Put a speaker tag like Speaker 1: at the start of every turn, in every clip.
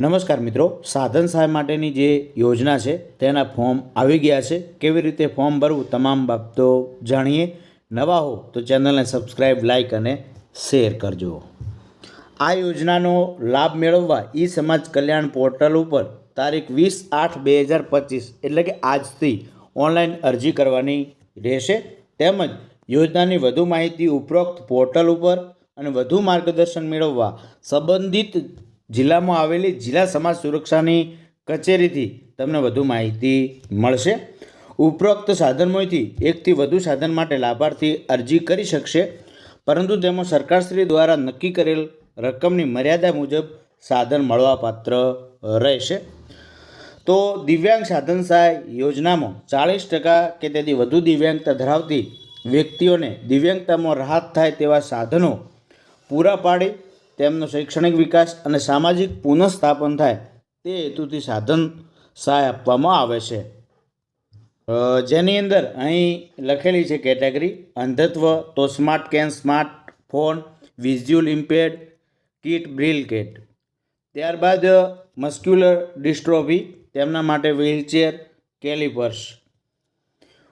Speaker 1: નમસ્કાર મિત્રો, સાધન સહાય માટેની જે યોજના છે તેના ફોર્મ આવી ગયા છે. કેવી રીતે ફોર્મ ભરવું તમામ બાબતો જાણીએ. નવા હો તો ચેનલને સબસ્ક્રાઈબ, લાઇક અને શેર કરજો. આ યોજનાનો લાભ મેળવવા ઈ સમાજ કલ્યાણ પોર્ટલ ઉપર તારીખ 20/8/2025 એટલે કે આજથી ઓનલાઈન અરજી કરવાની રહેશે. તેમજ યોજનાની વધુ માહિતી ઉપરોક્ત પોર્ટલ ઉપર અને વધુ માર્ગદર્શન મેળવવા સંબંધિત જિલ્લામાં આવેલી જિલ્લા સમાજ સુરક્ષાની કચેરીથી તમને વધુ માહિતી મળશે. ઉપરોક્ત સાધનમાંથી એકથી વધુ સાધન માટે લાભાર્થી અરજી કરી શકશે, પરંતુ તેમાં સરકારશ્રી દ્વારા નક્કી કરેલ રકમની મર્યાદા મુજબ સાધન મળવાપાત્ર રહેશે. તો દિવ્યાંગ સાધન સહાય યોજનામાં 40% કે તેથી વધુ દિવ્યાંગતા ધરાવતી વ્યક્તિઓને દિવ્યાંગતામાં રાહત થાય તેવા સાધનો પૂરા પાડી તેમનો શૈક્ષણિક વિકાસ અને સામાજિક પુનઃસ્થાપન થાય તે હેતુથી સાધન સહાય આપવામાં આવે છે. જેની અંદર અહીં લખેલી છે કેટેગરી: અંધત્વ તો smart cane, smart phone, visual impaired kit, Braille kit. ત્યારબાદ મસ્ક્યુલર ડિસ્ટ્રોફી તેમના માટે વ્હીલચેર, કેલિપર્સ.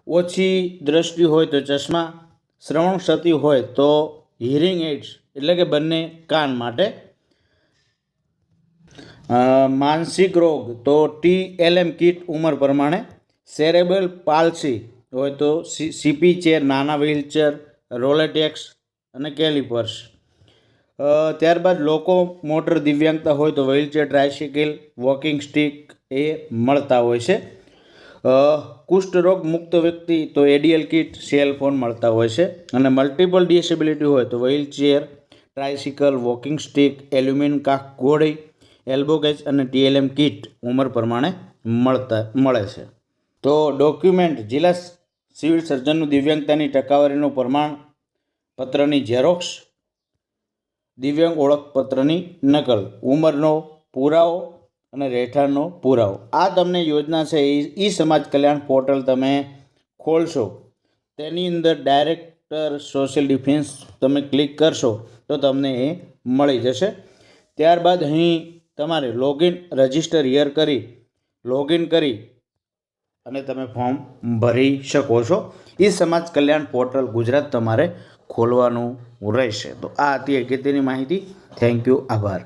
Speaker 1: ઓછી દ્રષ્ટિ હોય તો ચશ્મા, શ્રવણ ક્ષતિ હોય તો હિયરિંગ એડ્સ એટલે કે બંને કાન માટે. માનસિક રોગ તો TLM કિટ ઉંમર પ્રમાણે. સેરેબ્રલ પાલ્સી હોય તો CP ચેર, નાના વ્હીલચેર, રોલેટેક્સ અને કેલિપર્સ. ત્યારબાદ લોકો મોટર દિવ્યાંગતા હોય તો વ્હીલચેર, ટ્રાયસિકલ, વોકિંગ સ્ટિક એ મળતા હોય છે. કુષ્ઠરોગ મુક્ત વ્યક્તિ તો ADL કિટ, સેલ ફોન મળતા હોય છે. અને મલ્ટિપલ ડિસેબિલિટી હોય તો wheelchair, tricycle, walking stick, aluminium કાખ ઘોડી, એલ્બો ગેજ અને TLM કિટ ઉંમર પ્રમાણે મળે છે. તો ડોક્યુમેન્ટ: જિલ્લા સિવિલ સર્જનનું દિવ્યાંગતાની ટકાવારીનું પ્રમાણપત્રની ઝેરોક્ષ, દિવ્યાંગ ઓળખપત્રની નકલ, ઉંમરનો પુરાવો અને રહેઠાણનો પુરાવો. આ તમને યોજના છે ઈ સમાજ કલ્યાણ પોર્ટલ તમે ખોલશો, તેની અંદર ડાયરેક્ટર સોશિયલ ડિફેન્સ તમે ક્લિક કરશો તો તમને એ મળી જશે. ત્યારબાદ અહીં તમારે લોગિન રજિસ્ટર હિયર કરી લોગિન કરી અને તમે ફોર્મ ભરી શકો છો. ઈ સમાજ કલ્યાણ પોર્ટલ ગુજરાત તમારે ખોલવાનું રહેશે. તો આ હતી અગત્યની માહિતી. Thank you. આભાર.